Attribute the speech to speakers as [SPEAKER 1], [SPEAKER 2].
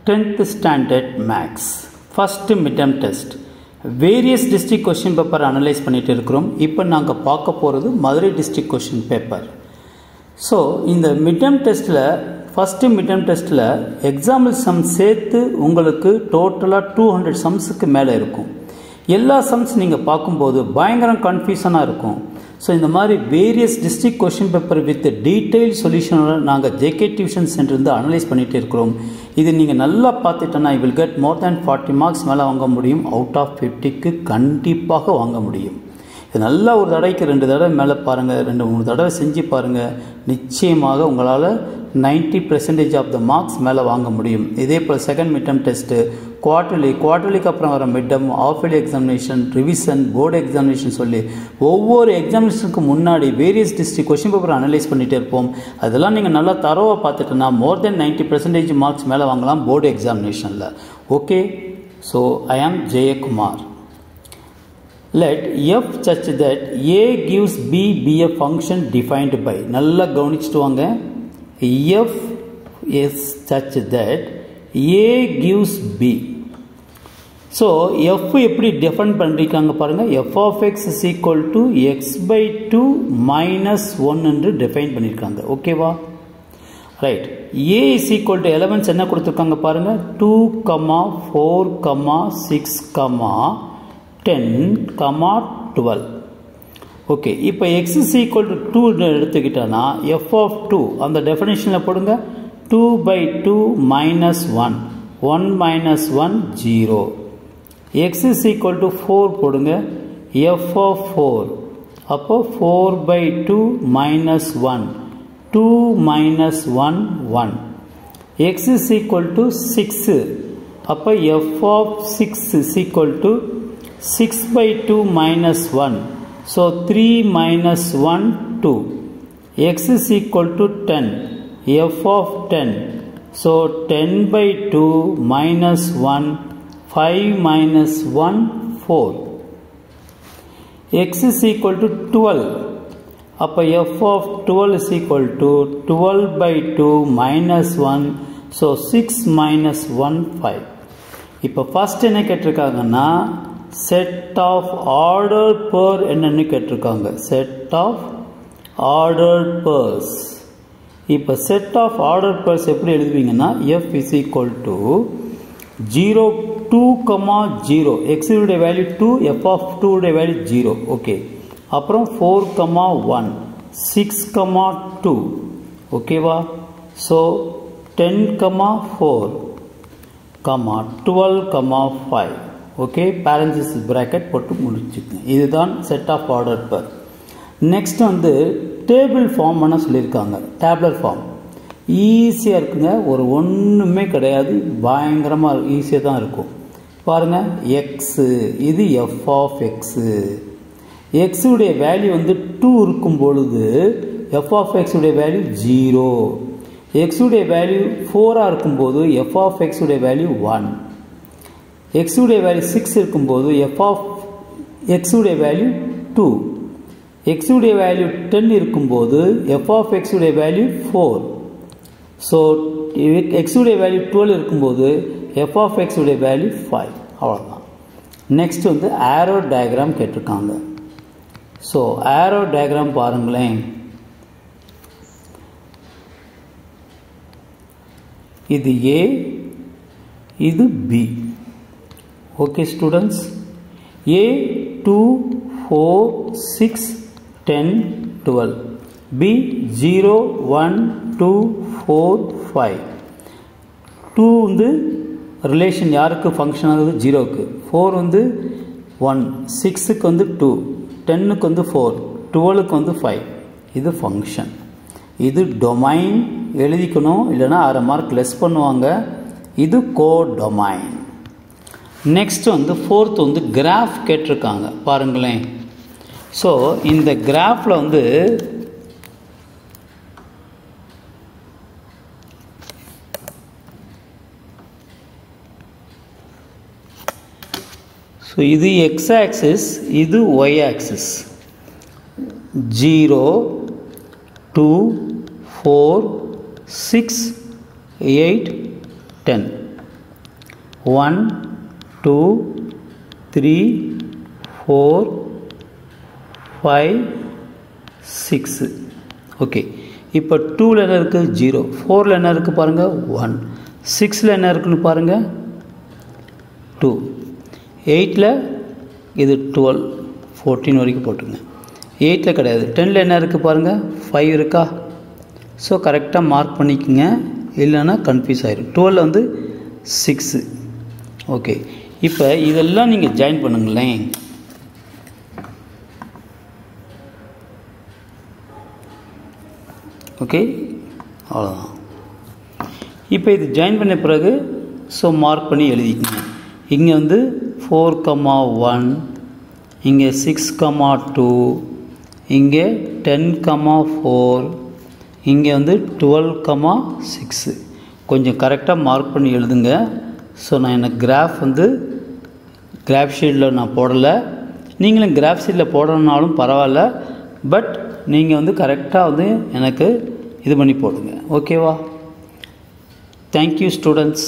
[SPEAKER 1] 10th standard maths first midterm test various district question paper analyze பண்ணிட்டு இருக்கிறோம். இப்போ நாங்க பார்க்க போறது Madurai district question paper. So இந்த midterm testல first midterm testல example sum சேர்த்து உங்களுக்கு டோட்டலா 200 sumsக்கு மேல இருக்கும். எல்லா sums நீங்க பாக்கும்போது பயங்கர கன்ஃபியூஷனா இருக்கும். So இந்த மாதிரி various district question paper with detailed solution நாங்க JK Tuition Center இருந்து அனலைஸ் பண்ணிட்டு இருக்கிறோம். இது நீங்க நல்லா பார்த்துட்டனா you will get more than 40 marks மேல வாங்க முடியும். out of 50க்கு கண்டிப்பாக வாங்க முடியும். இது நல்லா ஒரு தடவைக்கு 2 தடவை மேல பாருங்க, 2-3 தடவை செஞ்சு பாருங்க. நிச்சயமாக உங்களால 90% of the marks மேல வாங்க முடியும். இதே போல செகண்ட் midterm டெஸ்ட் குவார்ட்டர்லிக்கு அப்புறம் வர midterm, half yearly examination, revision, board examination சொல்லி ஒவ்வொரு எக்ஸாமினேஷனுக்கு முன்னாடி various district question paper analyse பண்ணிட்டே இருப்போம். அதெல்லாம் நீங்க நல்லா தரோவா பார்த்துட்டனா more than 90% மார்க்ஸ் மேல வாங்கலாம் போர்டு எக்ஸாமினேஷன்ல. Okay, so I am J.A. Kumar. Let f such that a gives b be a function defined by. நல்லா கவனிச்சிட்டு வாங்க. f is such that a gives b. So f எப்படி define பண்ணிருக்காங்க பாருங்க. f of x is equal to x by 2 minus 1 என்று define பண்ணிருக்காங்க. ஓகேவா? Right. a is equal to elements என்ன கொடுத்திருக்காங்க பாருங்க. 2, 4, 6, 10, 12. ஓகே, இப்போ x is equal to 2 எடுத்துக்கிட்டனா f of 2 அந்த டெஃபினிஷன்ல போடுங்க. 2 by 2 minus 1, 1 minus 1 0. x is equal to 4 போடுங்க. f of 4 அப்போ 4 by 2 minus 1, 2 minus 1 1. x is equal to 6 அப்போ f of 6 is equal to 6 by 2 minus 1, so 3 minus 1 2. x is equal to 10, f of 10, so 10 by 2 minus 1, 5 minus 1 4. x is equal to 12, அப்போ f of 12 is equal to 12 by 2 minus 1, so 6 minus 1 5. இப்போ first என்ன கேட்டிருக்காங்கன்னா set of ordered pair என்னன்னு கேட்டிருக்காங்க. set of ordered pairs. இப்போ set of ordered pairs எப்படி எழுதுவீங்கன்னா f is equal to 0 2, 0. x உடைய value 2, f of 2 உடைய value 0. Okay, அப்புறம் 4, 1, 6, 2. ஓகேவா? ஸோ 10, 4, 12, 5. ஓகே, parenthesis bracket போட்டு முடிச்சுக்கங்க. இதுதான் set of order pair. Next வந்து டேபிள் ஃபார்ம் பண்ண சொல்லியிருக்காங்க. டேப்லர் ஃபார்ம் ஈஸியாக இருக்குங்க. ஒரு ஒன்றுமே கிடையாது, பயங்கரமாக ஈஸியாக தான் இருக்கும். பாருங்க, எக்ஸு இது எஃப் ஆஃப் எக்ஸு. எக்ஸுடைய வேல்யூ வந்து 2 இருக்கும் பொழுது எஃப் ஆஃப் எக்ஸுடைய வேல்யூ 0. எக்ஸுடைய வேல்யூ 4 இருக்கும்போது எஃப் ஆஃப் எக்ஸுடைய வேல்யூ 1. x உடைய வேல்யூ 6 இருக்கும்போது f of x உடைய வேல்யூ 2. x உடைய வேல்யூ 10 இருக்கும்போது f of x உடைய வேல்யூ 4. ஸோ x உடைய வேல்யூ 12 இருக்கும்போது f of x உடைய வேல்யூ 5. அவ்வளோதான். நெக்ஸ்ட் வந்து ஆரோ டயக்ராம் கேட்டிருக்காங்க. ஸோ ஆரோ டயக்ராம் பாருங்களேன். இது a, இது b. Okay students, a 2 4 6 10 12, b 0 1 2 4 5. 2 வந்து ரிலேஷன் யாருக்கு ஃபங்க்ஷன் ஆகுது? 0க்கு. 4 வந்து 1, 6க்கு வந்து 2, 10க்கு வந்து 4, 12க்கு வந்து 5. இது ஃபங்க்ஷன். இது டொமைன் எழுதிக்கணும், இல்லைன்னா 1/2 மார்க் லெஸ் பண்ணுவாங்க. இது கோ டொமைன். நெக்ஸ்ட் வந்து ஃபோர்த் வந்து கிராஃப் கேட்டிருக்காங்க. பாருங்களேன். ஸோ இந்த கிராஃபில் வந்து ஸோ இது எக்ஸ் ஆக்சிஸ், இது ஒய் ஆக்சிஸ். 0 2 4 6 8 10. 1 2 3 4 5 6. ஓகே, இப்போ 2ல் என்ன இருக்குது? 0. 4ல் என்ன இருக்குது பாருங்கள்? 1. 6ல் என்ன இருக்குன்னு பாருங்கள்? 2. 8ல் இது 12 14 வரைக்கும் போட்டுங்க. 8ல் கிடையாது. 10ல் என்ன இருக்குது பாருங்கள்? 5 இருக்கா? ஸோ கரெக்டாக மார்க் பண்ணிக்கோங்க, இல்லைன்னா கன்ஃபியூஸ் ஆயிடும். 12ல் வந்து 6. ஓகே, இப்போ இதெல்லாம் நீங்கள் ஜாயின் பண்ணுங்களேன். ஓகே, அவ்வளோதான். இப்போ இது ஜாயின் பண்ண பிறகு ஸோ மார்க் பண்ணி எழுதிக்கங்க. இங்கே வந்து 4,1, இங்கே 6,2, இங்கே 10,4, இங்கே வந்து 12,6. கொஞ்சம் கரெக்டாக மார்க் பண்ணி எழுதுங்க. ஸோ நான் எனக்கு கிராஃப் வந்து கிராஃப் ஷீட்டில் நான் போடலை. நீங்களும் கிராஃப் ஷீட்டில் போடணுன்னாலும் பரவாயில்ல, பட் நீங்கள் வந்து கரெக்டாக வந்து எனக்கு இது பண்ணி போடுங்க. ஓகேவா? Thank you students.